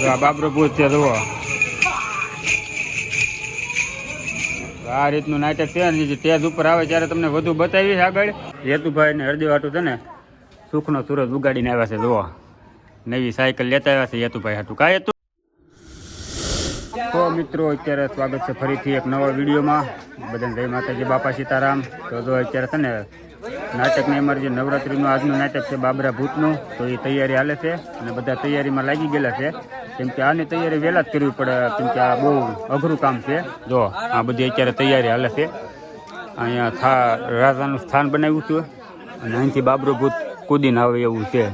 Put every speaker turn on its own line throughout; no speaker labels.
આ બાબરો ભૂત છે જુઓ. આ રીતનું નાટક છે ને જે સ્ટેજ ઉપર આવે ત્યારે તમને વધુ બતાવીશ આગળ. હેતુભાઈ ને હરદેવ હાટું છે ને સુખનો સૂરજ ઉગાડીને આવ્યા છે જુઓ. નવી સાયકલ લેતા આવ્યા છે હેતુભાઈ હાટું. કાંઈ હતું. તો મિત્રો અત્યારે સ્વાગત છે ફરીથી એક નવા વિડીયોમાં. બધાને જય માતાજી, બાપા સીતારામ. તો અત્યારે છે ને નાટકની અમારી જે નવરાત્રિનું આજનું નાટક છે બાબરા ભૂતનું, તો એ તૈયારી હાલે છે અને બધા તૈયારીમાં લાગી ગયેલા છે. કેમ કે આની તૈયારી વહેલા જ કરવી પડે, કેમ કે આ બહુ અઘરું કામ છે. જો આ બધી અત્યારે તૈયારી હાલે છે. અહીંયા રાજાનું સ્થાન બનાવ્યું છે અને અહીંથી બાબરો ભૂત કૂદીને આવે એવું છે.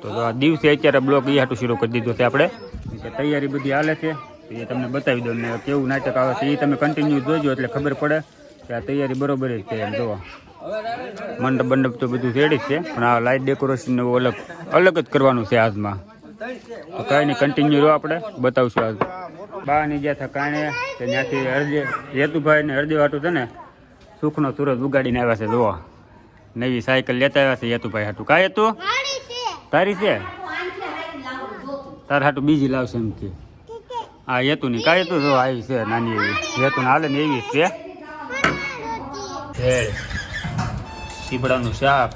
તો આ દિવસે અત્યારે બ્લોક એ હાટું શરૂ કરી દીધો છે આપણે, કે તૈયારી બધી હાલે છે. એ તમને બતાવી દો ને કેવું નાટક આવે છે એ તમે કન્ટિન્યુ જોજો એટલે ખબર પડે કે આ તૈયારી બરોબર જ છે. એમ જોવા મંડપ બંડપ તો બધું રેડી જ છે, પણ આ લાઇટ ડેકોરેશન અલગ જ કરવાનું છે આજમાં. તો કાંઈ નહીં, કન્ટિન્યુ રહો, આપણે બતાવશું આજ. બાની જ્યાં થા કારણે ત્યાંથી હેતુભાઈ ને હરદેવ હાટું છે ને સુખનો સૂરજ ઉગાડીને આવ્યા છે જોવા. નવી સાયકલ લેતા આવ્યા છે હેતુભાઈ હાટું. કાંઈ હતું તારી છે? તાર હાટું બીજી લાવશે એમ કે. હા હેતુની કાંઈ હતું જો આવી છે નાની એવી હેતુને હાલે ને એવી છે. સીબડાનું શાક,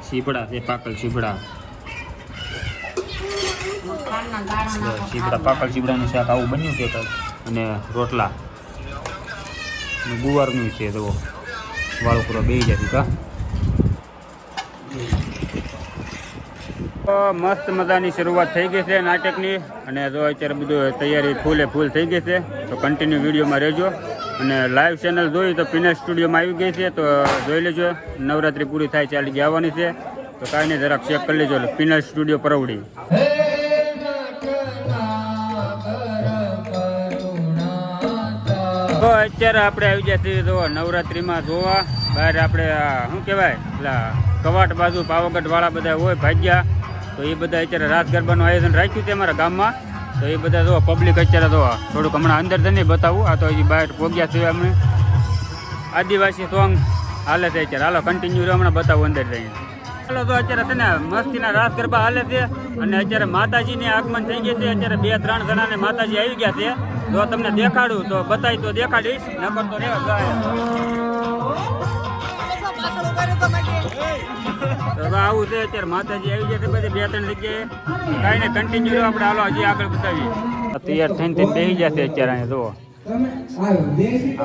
સીબડા છે પાકલ સીબડા, પાકલ સીબડાનું શાક આવું બન્યું છે. અને રોટલા ગુવારનું છે તો વાળો પૂરો બે જતી કા. મસ્ત મજાની શરૂઆત થઈ ગઈ છે નાટકની. અને જો અત્યારે બધું તૈયારી ફૂલે ફૂલ થઈ ગઈ છે. તો કન્ટિન્યુ વિડીયોમાં રહેજો. અને લાઈવ ચેનલ જોઈ તો પિનલ સ્ટુડિયોમાં આવી ગઈ છે, તો જોઈ લેજો. નવરાત્રિ પૂરી થાય ચાલી આવવાની છે, તો કાંઈ નહીં જરાક ચેક કરી લેજો. પિનલ સ્ટુડિયો પરવડી. તો અત્યારે આપણે આવી ગયા છીએ જો નવરાત્રિમાં જોવા. બહાર આપણે શું કહેવાય પેલા કવાટ બાજુ પાવાગઢ વાળા બધા હોય ભાગ્યા, તો એ બધા અત્યારે રાસ ગરબાનું આયોજન રાખ્યું છે અમારા ગામમાં. તો એ બધા જો પબ્લિક અત્યારે જો થોડુંક હમણાં અંદર જઈને બતાવું. આ તો હજી બહાર પહોંચ્યા છીએ અમે. આદિવાસી સોંગ હાલે છે અત્યારે. હાલો કન્ટિન્યુ રહ્યો, હમણાં બતાવું અંદર જઈને. ચાલો તો અત્યારે છે ને મસ્તીના રાસ ગરબા હાલે છે. અને અત્યારે માતાજીને આગમન થઈ ગયું છે. અત્યારે 2-3 જણાને માતાજી આવી ગયા છે. જો તમને દેખાડું તો બતાવી તો દેખાડીશ, નકર તો રહેવા આવું છે. અત્યારે માતાજી આવી ગયા છે બધી 2-3 જગ્યાએ. કાંઈ ને કન્ટિન્યુ રહ્યો આપણે. હાલો હજી આગળ બતાવીએ. તૈયાર થઈને બેસી ગયા છે અત્યારે અહીંયા જુઓ.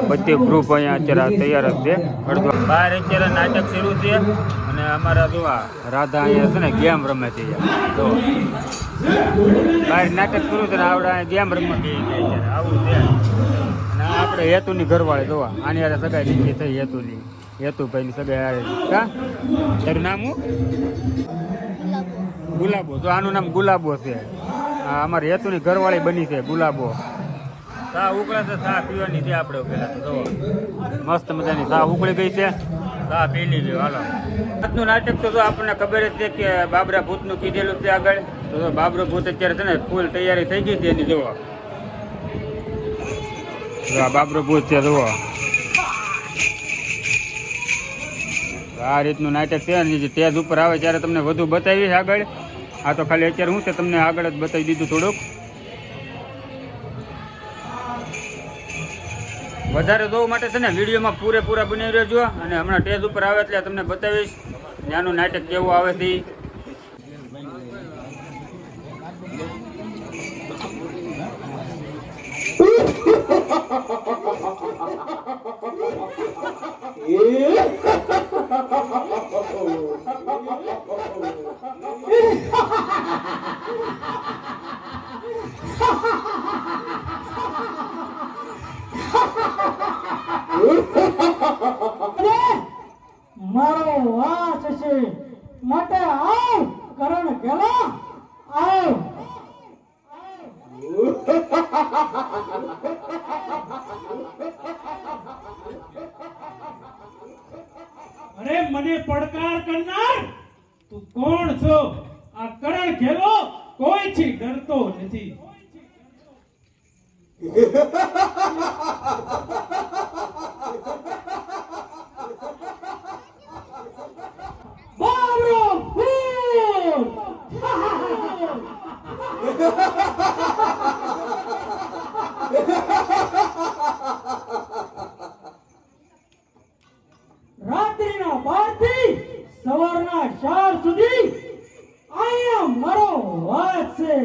બધી ગ્રુપ અહીંયા અત્યારે તૈયાર જ છે. અડધો બહાર અત્યારે નાટક શરૂ છે. અને અમારા જોવા રાધા અહીંયા છે ને ગેમ રમે છે. તો બહાર નાટક શરૂ છે ને આવડે ગેમ રમવા ગઈ અત્યારે આવું છે. અને આપણે હેતુની ઘરવાળી જોવા આની યારે સગાઈ નીકળી થઈ હેતુની. હેતુભાઈની સગાઈ કા તારું નામ હું? ગુલાબો. તો આનું નામ ગુલાબો છે. આ અમારી હેતુની ઘરવાળી બની છે ગુલાબો. ચા ઉકળે છે, ચા પીવાની છે આપણે પેલા તો મસ્ત મજાની ચા ઉકળી ગઈ છે. ચા પી લીધી. હાલો આજનું નાટક તો આપણને ખબર જ છે કે બાબરા ભૂતનું કીધેલું છે આગળ. તો બાબરો ભૂત અત્યારે છે ને ફૂલ તૈયારી થઈ ગઈ છે એની. જુઓ બાબરો ભૂત છે જુઓ. આ રીતનું નાટક છે ને જે સ્ટેજ ઉપર આવે ત્યારે તમને વધુ બતાવીશ આગળ. આ તો ખાલી અત્યારે હું છે તમને આગળ જ બતાવી દીધું થોડુંક. વધારે જોવા માટે છે ને વિડીયોમાં પૂરેપૂરા બની રહેજો. અને હમણાં સ્ટેજ ઉપર આવે એટલે તમને બતાવીશ ત્યાંનું નાટક કેવું આવે છે.
મારો વાસ છે માટે આવ કરણ ગેલા આવ. અરે મને પડકાર કરનાર તું કોણ છો? આ કરણ ખેલો કોઈથી ડરતો નથી. બાબરો ભૂત રાત્રિના 12 થી સવારના 4 સુધી અહીંયા મારો વાત છે.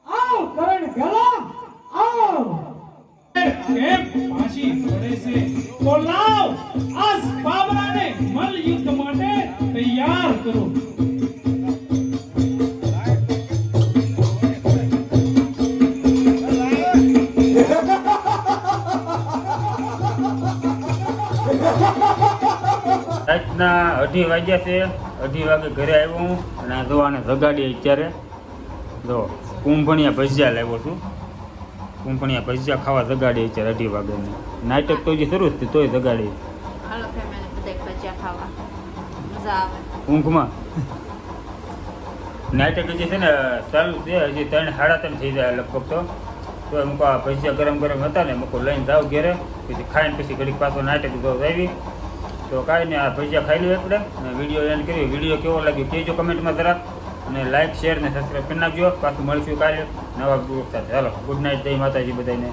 આવ કરણ ગલા આવ. કેમ પાછી પડે છે? તો લાવ આજ બાબરાને મલ યુદ્ધ માટે તૈયાર કરો.
રાતના 2:30 વાગ્યા છે. 2:30 વાગે ઘરે આવ્યો હું અને આ જો આને જગાડી અત્યારે જો કુંભણિયા ભજીયા લાવ્યો છું. કુંભણિયા ભજીયા ખાવા જગાડી અત્યારે 2:30 વાગે. નાટક તો હજી શરૂ જ થયું તોય જગાડી
હાલો ફેમિલી બધાય ભજીયા ખાવા મજા આવે
ઊંઘમાં. નાટક હજી છે ને ચાલુ છે, હજી 3-3:30 થઈ જાય લગભગ. તો એમ કહો ભજીયા ગરમ ગરમ હતા ને મકો લઈને જાવ ઘેરે, પછી ખાઈને પછી ઘડીક પાછો નાટક જો આવી. તો કાંઈ નહીં, આ ભજીયા ખાઈ લઈએ આપણે અને વિડીયો એન્ડ કરીએ. વિડીયો કેવો લાગ્યો કહેજો કમેન્ટમાં જરાક, અને લાઇક શેર ને સબસ્ક્રાઈબ કરી નાખજો. પાછું મળીશું કાલે નવા બ્લોગ સાથે. ચાલો, ગુડ નાઇટ, જય માતાજી બધાને.